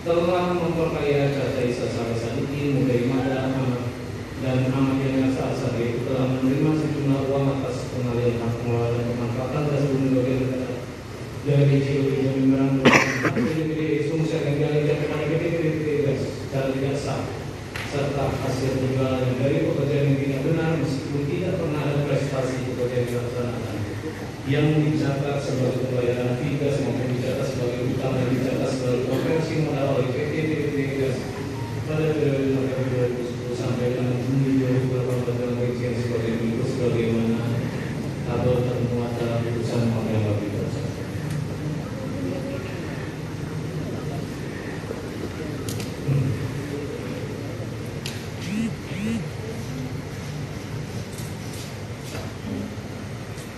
telah memperkaya Caca Isa Sadikin, Mudai Mada, dan Ahmad Yani saat itu telah menerima sejumlah uang atas pengalihan hak pengelola dan pemanfaatan das bumi bagian negara dari JOB Jambi Merang PDPD Sumsel yang dialihkan kepada PDPD secara tidak sah, serta hasil penjualan dari pekerjaan yang tidak benar meskipun tidak pernah ada prestasi pekerjaan yang dilaksanakan yang dicatat sebagai pembayaran figas maupun dicatat sebagai utang dan dicatat sebagai konversi modal oleh PT PDPD Gas pada periode November 2010 sampai dengan Juni 2018 dalam rincian sebagai berikut sebagaimana tabel termuat dalam putusan Mahkamah Agung.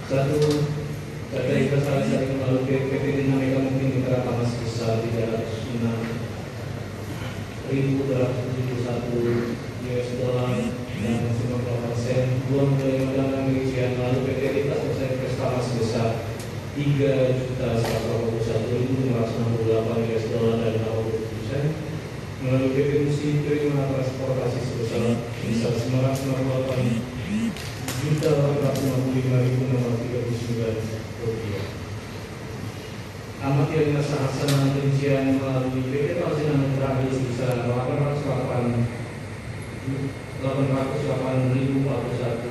Satu, data investasi saling melalui PT Dinamika mungkin diterapkan sebesar 306.271 US dollar dan 90% uang dari modal rincian lalu PT Ritas selesai investasi sebesar 3.141.568 US dollar dan 60% melalui PT Musi terima transportasi sebesar 955.639 rupiah. Ahmad Yani Hasan rincian melalui PT Palsinan terakhir sebesar 808.041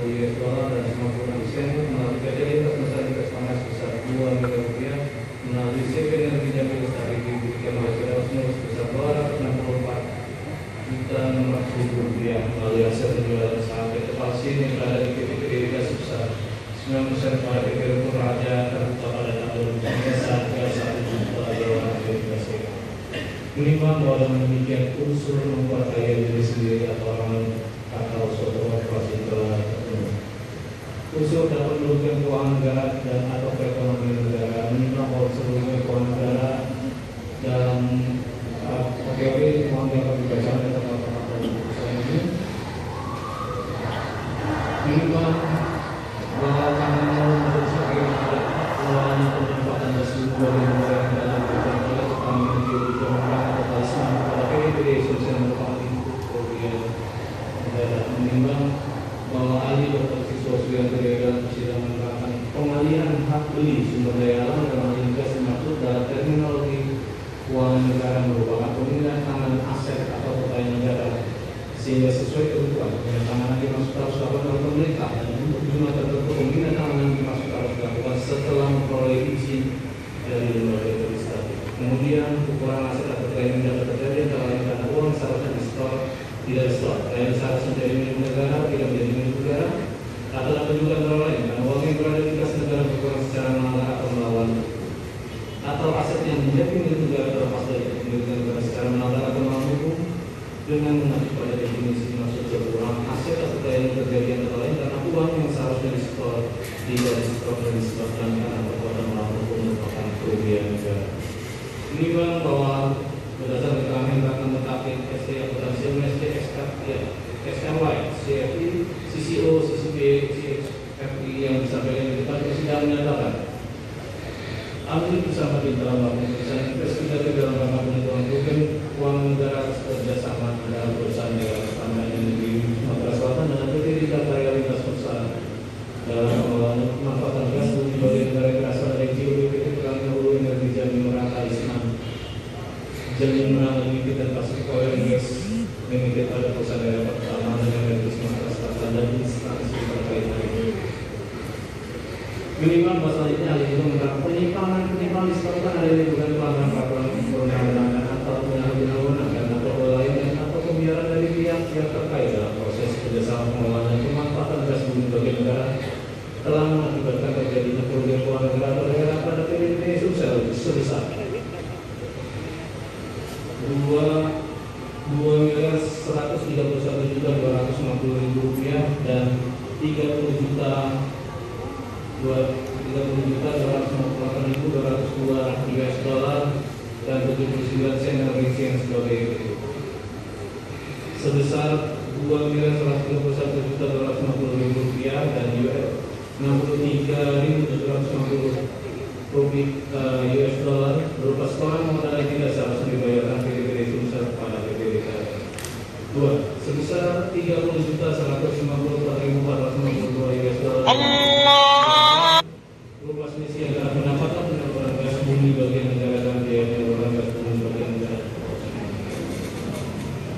US dollar dan 56% melalui PT Lintas Nusa Investasi sebesar 2 miliar rupiah melalui CV Energi Jambi Lestari diberikan oleh Saudara Osnur sebesar 264.600.000 rupiah melalui hasil penjualan saham PT Palsin yang berada di PT Kediri sebesar 9% pada PT Rumput Raja terbuka pada tahun 2021. Menimbang bahwa dengan demikian unsur memperkaya diri sendiri atau orang atau suatu operasi telah terpenuhi. Unsur dapat merugikan keuangan negara dan atau perekonomian negara. Menimbang bahwa seluruhnya keuangan negara dalam OKW mohon dapat dibacakan dan tepat-tepat putusan ini. Menimbang bahwa karena menurut sebagaimana pengelolaan pemanfaatan dan seluruh negara yang dalam berjalan kami menjadi jumlah atau talisman kepada PDPD Sumsel merupakan input kerugian negara. Menimbang bahwa ahli Dr. Siswa Suyanto dalam persidangan menerangkan pengalihan hak beli sumber daya alam dalam ringkas dimaksud dalam terminologi keuangan negara merupakan pemindahan tangan aset atau kekayaan negara sehingga sesuai ketentuan pemindahan tangan dimaksud harus dilakukan oleh pemerintah dan untuk jumlah tertentu pemindahan tangan dimaksud harus dilakukan setelah memperoleh izin dari lembaga legislatif. Kemudian ukuran aset atau kekayaan dapat terjadi antara lain karena uang seharusnya di-store tidak di-store, kekayaan seharusnya menjadi milik negara tidak menjadi milik negara atau juga antara lain karena uang yang berada di kas negara berkurang secara melanggar atau melawan atau aset yang menjadi milik negara terlepas dari kepemilikan negara secara melanggar atau melawan hukum dengan mengacu pada definisi maksud berkurang aset atau kekayaan terjadi antara lain karena uang yang seharusnya di-store tidak di-store dan disebabkan karena perbuatan melawan hukum merupakan kerugian negara. Menimbang bahwa berdasarkan keterangan tentang mentaati ST akuntansi ST SRY, CFI, CCO, CCP, CFI yang disampaikan di depan persidangan menyatakan ahli bersama tim dalam melakukan pemeriksaan investigatif dalam rangka penentuan kerugian uang negara kerjasama dalam perusahaan negara pertambangan negeri Sumatera Selatan dengan PT Rita Karya Lintas Nusa dalam pengelolaan pemanfaatan gas bumi bagi negara yang berasal dari JOB PT Pertamina Hulu Energi Jambi Merang Alisman Jambi Merang Limited dan Pacific Oil and Gas Limited pada perusahaan daerah pertambangan energi Sumatera Selatan dan instansi terkait lainnya. Minimal masalahnya hal itu menerapkan penyimpangan disebabkan adanya bukan pelanggaran peraturan perundang-undangan atau penyalahgunaan atau lainnya atau pembiaran dari pihak yang terkait dalam proses kerjasama pengelolaan dan pemanfaatan gas bumi bagi negara telah mengakibatkan terjadinya kerugian keuangan negara atau daerah pada PDPD Sumsel sebesar 2.131.250.000 rupiah dan 30.258.202 US dollar dan 79 sen dan rincian sebagai berikut. Sebesar 2.131.250.000 rupiah dan US 63.750 rubik US dollar berupa setoran modal yang tidak seharusnya dibayarkan PT Sumsel kepada PT DKI. 2. Sebesar 30.154.452 US dollar berupa selisih antara pendapatan penyaluran gas bumi bagian negara dan biaya penyaluran gas bumi bagian negara.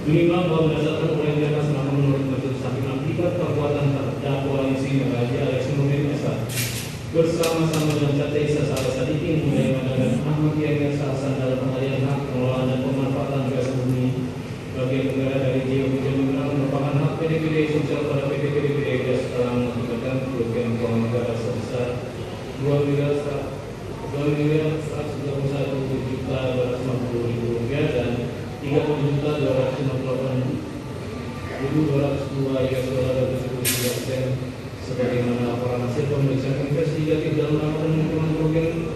Minimal bahwa berdasarkan uraian di atas, maka menurut majelis hakim akibat perbuatan terdakwa insinyur Haji Alex Nurdin SH bersama-sama dengan Caca Isa Salah Sadikin Munaiman dan Ahmad Yahya Hasan dalam pengalihan hak pengelolaan dan pemanfaatan gas bumi bagian negara dari Jio Wijanegara merupakan hak PT Sumsel pada PT Gas telah mengakibatkan kerugian keuangan negara sebesar 2.131.250.000 rupiah dan 30.258.202 US dollar dan 73% sebagaimana laporan hasil pemeriksaan investigatif dalam rangka penghitungan kerugian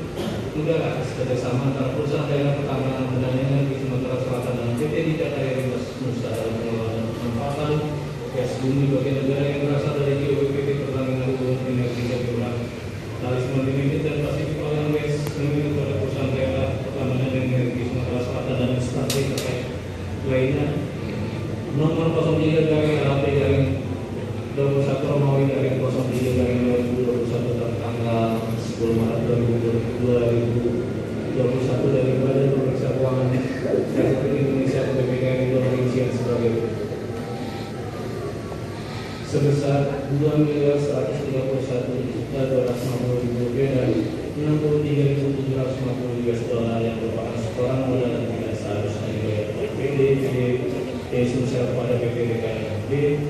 negara kerjasama antara perusahaan daerah pertambangan dan energi Sumatera Selatan dan PT Dikataya Rindas Nusa dalam pengelolaan dan pemanfaatan gas bumi bagian negara yang berasal dari GOBPT Pertamina Hubungan Energi Jakarta Talisman Limited dan Pacific Oil and Gas Limited pada perusahaan daerah pertambangan dan energi Sumatera Selatan dan instansi terkait lainnya. Nomor 03 garing LP garing 21 Romawi garing 03 garing 2021 tanggal 10 Maret 2021 dari Badan Pemeriksa Keuangan Republik Indonesia atau BPK dengan rincian sebagai sebesar 2.131.250.000 rupiah dan 63.750 US dollar yang merupakan setoran modal yang tidak seharusnya dibayar oleh PT Sumsel kepada PT DKI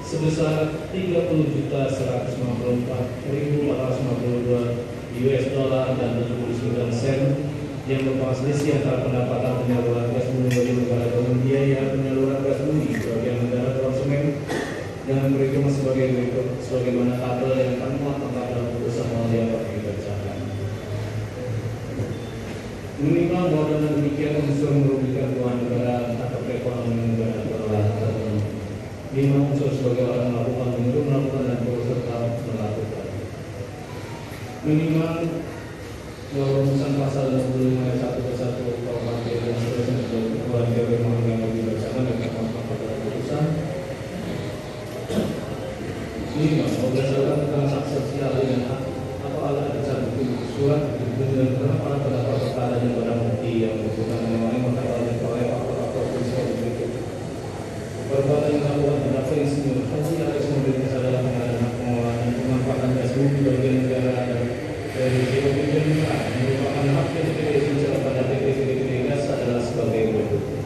sebesar 30.154.452 US dollar dan 79 sen yang merupakan selisih antara pendapatan penyaluran gas bumi bagi negara dengan biaya penyaluran gas bumi bagian negara konsumen dengan berhitung sebagai berikut sebagaimana tabel yang akan muat dalam putusan yang dapat dibacakan. Minimal bahwa dengan demikian unsur merugikan keuangan negara atau perekonomian negara telah terpenuhi. 5 unsur sebagai orang melakukan, menyuruh melakukan dan berserta melakukan. Minimal bahwa rumusan pasal 25 ayat 1 ke 1 KUHP dan seterusnya sebagai kebutuhan teori yang dibacakan dan terpampang pada putusan. 5. Berdasarkan transaksi ahli dan atau alat dasar bukti surat dan para pendapat perkara dan barang bukti yang membutuhkan memang perkara dan proyek faktor prinsip berikut. Perbuatan yang dilakukan terdakwa insinyur Haji Alex Nurdin SH dalam pengadaan pengelolaan dan pemanfaatan gas bumi bagian negara dan dari Jio Wijanegara merupakan hak PT Sumsel pada PT Gas adalah sebagai berikut.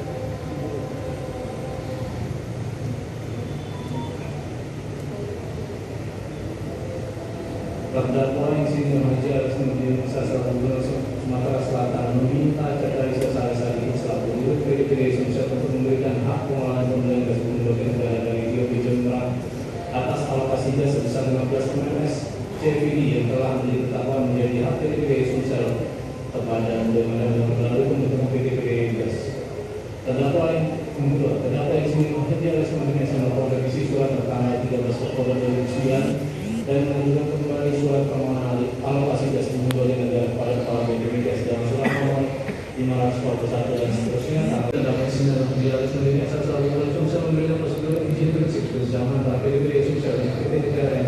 Terdakwa insinyur Haji Alex Nurdin SH Gubernur Sumatera Selatan meminta Caca Isa Salah Sadikin selaku dirut PT Sumsel untuk memberikan hak pengelolaan pembelian gas bumi bagian negara dari Jio Wijanegara atas alokasi gas sebesar 15 MMS CVD yang telah ditetapkan menjadi hak PT Sumsel kepada dengan melalui pembentukan PT Gas. Terdakwa insinyur Haji Alex Nurdin SH melakukan revisi surat tanggal 13 Oktober 2009 dan mengajukan kembali surat permohonan alokasi gas bumi bagian negara kepada kepala BPK Gas dalam surat nomor 541 dan seterusnya. Terdakwa insinyur Haji Alex Nurdin SH selalu Sumsel memberikan prosedur izin prinsip bersama antara PT Sumsel dan PT DKI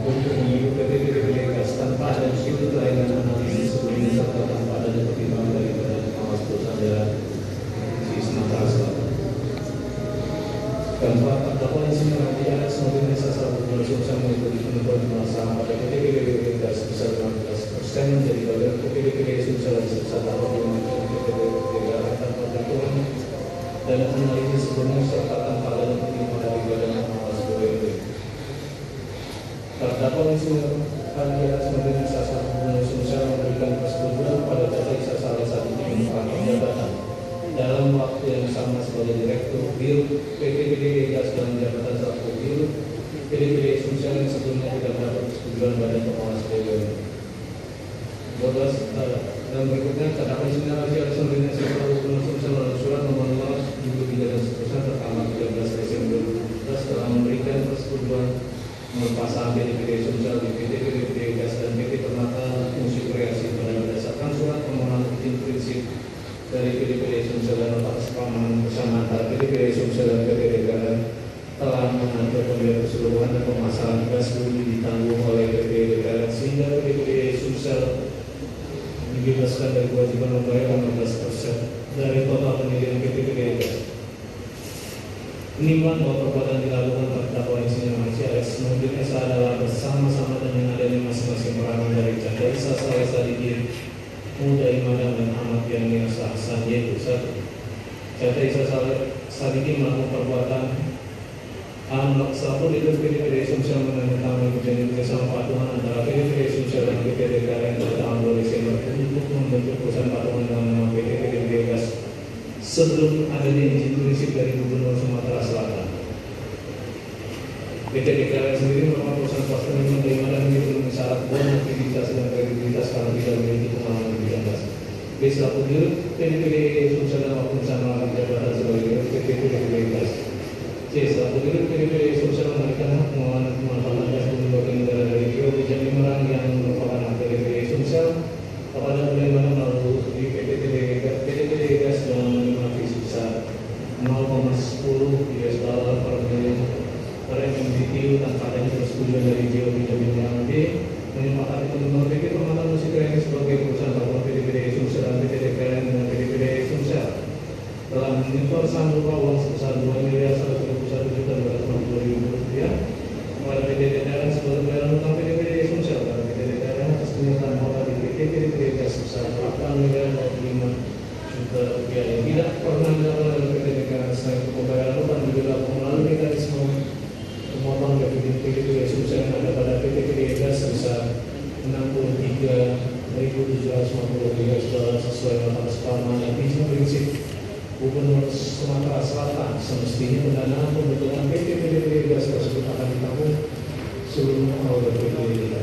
untuk mengikuti PT Gas tanpa ada sudut lain dan analisis sebelumnya serta tanpa adanya pertimbangan dari Badan Pengawas Perusahaan Daerah di Sumatera Selatan. Keempat, terdakwa insinyur Haji Alex Nurdin SH selaku Gubernur Sumsel mengikuti penutupan jumlah saham pada PT Gas sebesar 15% menjadi bagian PT Sumsel sebesar 85% tanpa peraturan dan analisis sebelumnya serta tanpa adanya pertimbangan dari Badan Pengawas BUMD. Terdakwa insinyur Haji Alex Nurdin SH selaku Gubernur Sumsel memberikan persetujuan kepada Caca Isa Salah Sadikin merangkap jabatan dalam waktu yang sama sebagai Direktur BIL PT Gas dalam jabatan selaku BIL PT Sumsel yang sebelumnya tidak mendapat persetujuan Badan Pengawas BUMD. 12. Dan berikutnya terdakwa insinyur Haji Alex Nurdin SH selaku Gubernur Sumsel melalui surat nomor 23 dan seterusnya tertanggal 13 Desember 2012 telah memberikan persetujuan melepas saham PT Sumsel di PT Gas dan PT Permata Musik Kreasi pada sehingga PDPD Sumsel dibebaskan dari kewajiban membayar 15% dari total pendirian PDPD Gas. Menimbang bahwa perbuatan dilakukan terdakwa Insinyur Haji AS Nurdin SH adalah bersama-sama dengan adanya masing-masing peranan dari Chandra Isa Saleh Sadikin, Muda Imadam dan Ahmad Yani Hasan, yaitu 1. Chandra Isa Saleh Sadikin melakukan perbuatan selaku leader PDPD Sumsel menandatangani perjanjian kerjasama patungan antara PDPD Sumsel dan PDPD KRN pada tanggal 2 Desember untuk membentuk perusahaan patungan dengan nama PDPD Gas sebelum adanya izin prinsip dari Gubernur Sumatera Selatan. PT DKRN sendiri merupakan perusahaan swasta yang menerima dan memenuhi syarat bonus aktivitas dan kredibilitas karena tidak memiliki pengalaman di bidang gas. B. Selaku dirut PDPD Sumsel dan waktu bersama melakukan jabatan sebagai dirut PDPD Gas. C. Selaku dirut PDPD Sumsel mengalihkan hak pemanfaatan gas bumi bagi negara dari Rio Jambimerang yang merupakan hak PDPD Sumsel kepada bagaimana melalui PDPD Gas dengan menerima fee sebesar 0,10 US dollar per million per MMBtu tanpa adanya persetujuan dari GOB Jambimerang. D. Menyepakati pembentukan PT Permata Musik ini sebagai perusahaan patungan PDPD Sumsel dan PT DKRN dengan PDPD Sumsel telah mengimpor saham berupa uang sebesar 2.121.250.000 rupiah kepada PT DKRN sebagai bayaran utang PDPD Sumsel dan PT DKRN atas pernyataan modal di PT PDPD Gas sebesar 8.025 juta rupiah yang tidak pernah dilakukan oleh PT DKRN selain pembayaran utang juga dilakukan melalui mekanisme pemotongan dari PDPD Sumsel yang ada pada PDPD Gas sebesar 63.750 US dollar sesuai nota kesepakatan dan izin prinsip Gubernur Sumatera Selatan. Semestinya pendanaan pembentukan PT PDPD Gas tersebut akan ditanggung seluruhnya oleh PDPD.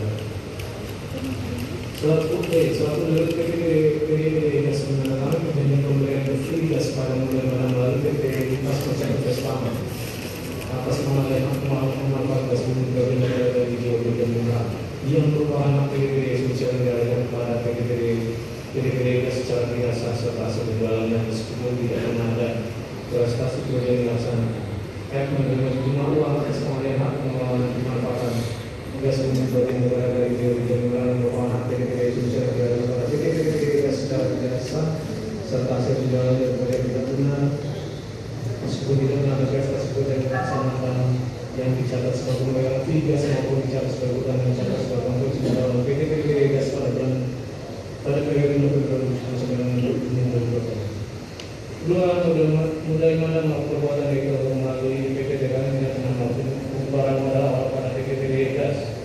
Selaku dirut PDPD Gas menandatangani perjanjian pemberian free gas pada mulai melalui PT Lintas Konsen Gas Paman atas pengalihan pemanfaatan gas bumi bagi negara dari GOB Jambimerang yang merupakan hak PDPD Sumsel yang dialihkan kepada PDPD Gas secara tidak sah serta sebenarnya meskipun tidak pernah ada prestasi yang dilaksanakan. F. Menerima sejumlah uang atas pengalihan hak pengelolaan pemanfaatan gas bumi bagi negara dari GOB Jambimerang yang merupakan hak PDPD Sumsel yang dialihkan kepada PDPD Gas secara tidak sah serta sebenarnya tidak benar meskipun tidak pernah ada prestasi yang dilaksanakan yang dicatat sebagai pembayaran fee gas maupun dicatat sebagai utang yang dicatat sebagai konstruksi dalam PDPD Gas pada periode November 2019. Kedua, Muda Imadam melakukan perbuatan legal melalui PT DKRN dengan melakukan pembayaran modal awal pada PDPD Gas.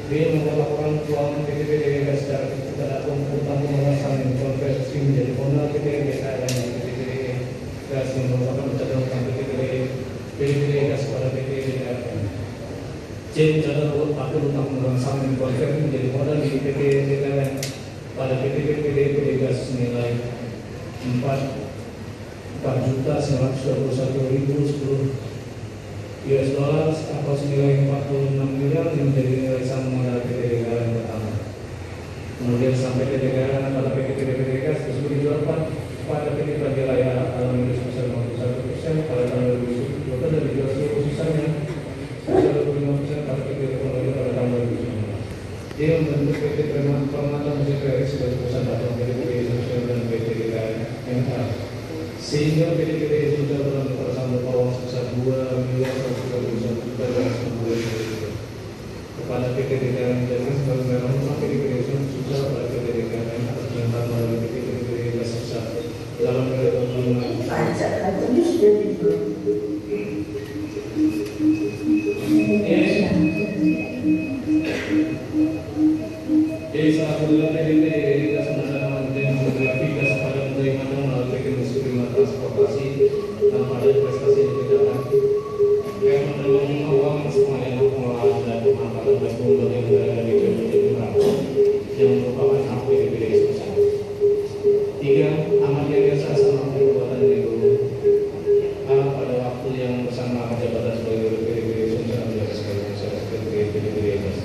Dia melakukan keuangan PDPD Gas secara tidak utang pembayaran yang konversi menjadi modal PT DKRN dan PDPD Gas yang merupakan pencatatan utang PDPD Gas pada PT DKRN. C. Mencatat waktu utang pembayaran saham yang konversi menjadi modal di PT DKRN pada PT Gas senilai 4.921.010 US dollar atau senilai 46 miliar yang menjadi nilai saham modal PT DKRN pertama. Kemudian sampai PT DKRN pada PT Gas tersebut dijualkan pada PT Bagi Raya dalam nilai sebesar 51% pada tahun 2020 dan dijual seluruh sisanya sebesar 25% pada PT Teknologi pada tahun 2019. Dia membentuk PT Permata Musik sebagai perusahaan patungan PDPD Sumsel dan PT DKRN sehingga PDPD Sumsel telah bersama uang sebesar 2.131.250.000 kepada PT DKRN jadi sebagai bayaran utang PDPD Sumsel pada PT DKRN atas pernyataan melalui PT PDPD Gas sebesar 8.025 saat bulan PDPD Gas menandatangani dengan memberi gas pada Muda Imadam melalui PT Muskulima Transportasi tanpa ada prestasi yang dibedakan. Yang menerima uang semuanya pengelolaan dan pemanfaatan gas bumi bagi negara dari GOB Jambimerang yang merupakan hak PDPD Sumsel. 3. Ahmad Yani Hasan melakukan perbuatan legal pada waktu yang bersama jabatan sebagai PDPD Sumsel dan menjabat sebagai PDPD Gas.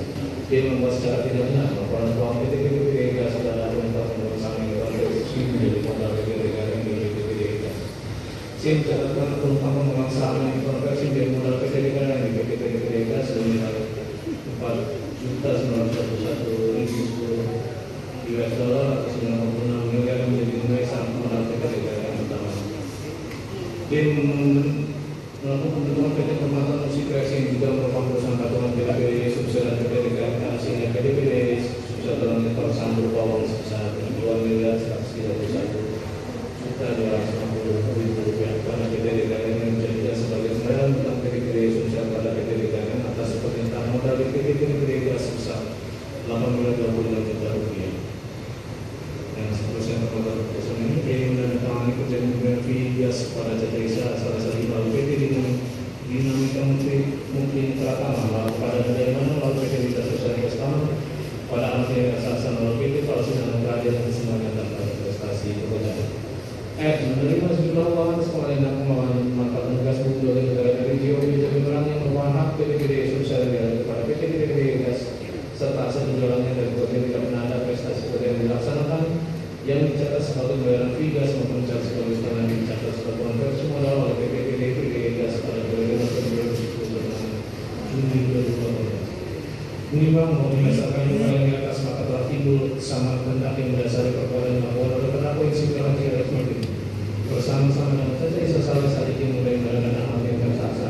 Dia membuat secara tidak benar laporan keuangan PT PDPD Gas adalah perintah pemeriksaan yang konversi menjadi modal PT DKRN di PDPD Gas. C. Mencatatkan penumpang pemegang saham yang dikonversi menjadi modal PT DKRN di PT PDPD Gas senilai 4.921.250 US dollar atau 96 miliar yang menjadi nilai saham modal PT Liga yang pertama. Tim melakukan pembentukan PT Permata Musik Kreasi yang juga merupakan perusahaan patungan PDPD subsidiari PT Liga sehingga PDPD subsidiari network saham berupa uang sebesar 2 miliar 131 juta 260 ribu rupiah karena PT Liga yang menjadikan sebagai sembarangan tentang PDPD subsidiari pada PT Liga atas permintaan modal PT Liga sebesar 8 miliar 26 juta rupiah. Dan seterusnya terdapat keputusan ini yang menandatangani perjanjian Vigas pada Jatisa salah satu melalui PT Dinamika Mungkin Pratama pada bagaimana melalui PT Liga Sosial Investama pada akhirnya rasasan melalui PT Palsu dan Kajian dan semuanya tanpa investasi pekerjaan. Menerima sejumlah uang sekolah yang pengelolaan manfaat gas bumi oleh negara dari GOB Jawa yang merupakan hak PT Sosial kepada PT Gas serta aset penjualannya dari bagian tidak pernah ada prestasi yang dilaksanakan yang dicatat sebagai bayaran Vigas maupun sebagai standar dicatat sebagai konversi modal oleh PT Gas pada periode November 2010 Juni 2018. Menimbang bahwa berdasarkan yang di atas maka telah timbul kesamaan kehendak yang mendasari perkara yang dilakukan oleh terdakwa yang sipil haji Martin bersama-sama dengan saja salah sedikit mulai mengadakan amal yang tersaksa.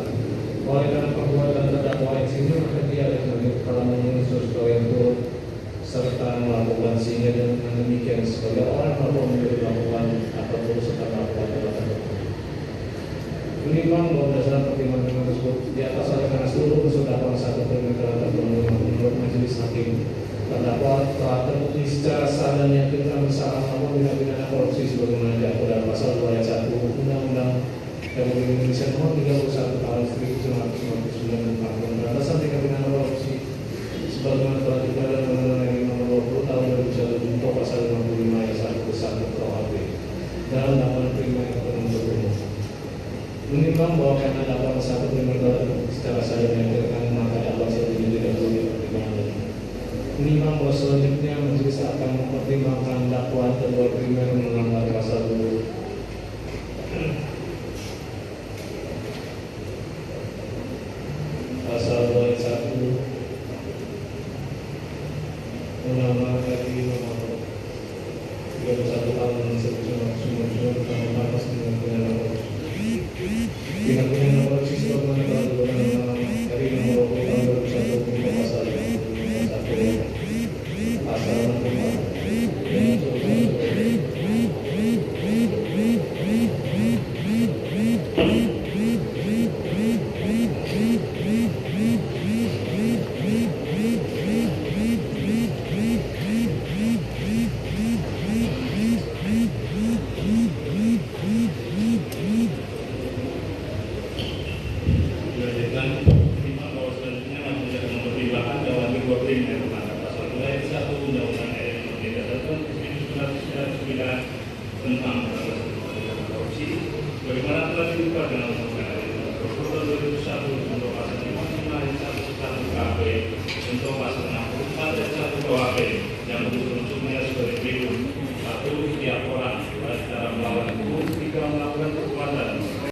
Oleh karena perbuatan terdakwa yang sini maka dia telah memenuhi sesuatu yang buruk serta melakukan sehingga dengan demikian sebagai orang mampu melakukan atau terus serta melakukan perbuatan tersebut. Menimbang bahwa berdasarkan pertimbangan tersebut di atas oleh karena seluruh unsur dakwaan satu permintaan terpenuhi menurut majelis hakim terdakwa telah terbukti secara sah dan yakin bersalah maupun tindak pidana korupsi sebagaimana diatur dalam pasal 2 ayat 1 Undang-Undang Republik Indonesia Nomor 31 Tahun 1999 tentang pemberantasan tindak pidana korupsi sebagaimana telah dibaca dalam Undang-Undang Nomor 20 Tahun 2001 junto pasal 55 ayat 1 ke 1 KUHP dalam dakwaan prima yang penuntut umum. Menimbang bahwa karena dakwaan satu prima secara sah dan yakin maka dakwaan satu tidak perlu dipertimbangkan lagi. Menimbang bahwa selanjutnya majelis akan mempertimbangkan dakwaan kedua primer melanggar pasal 2 pasal 2 ayat 1 Undang-Undang RI Nomor 31 Tahun 1999 tentang pemberantasan tindak pidana korupsi. Tindak pidana korupsi sebagaimana telah dilakukan dalam RI Nomor 20 Tahun 2001 tentang pasal 1 pasal tentang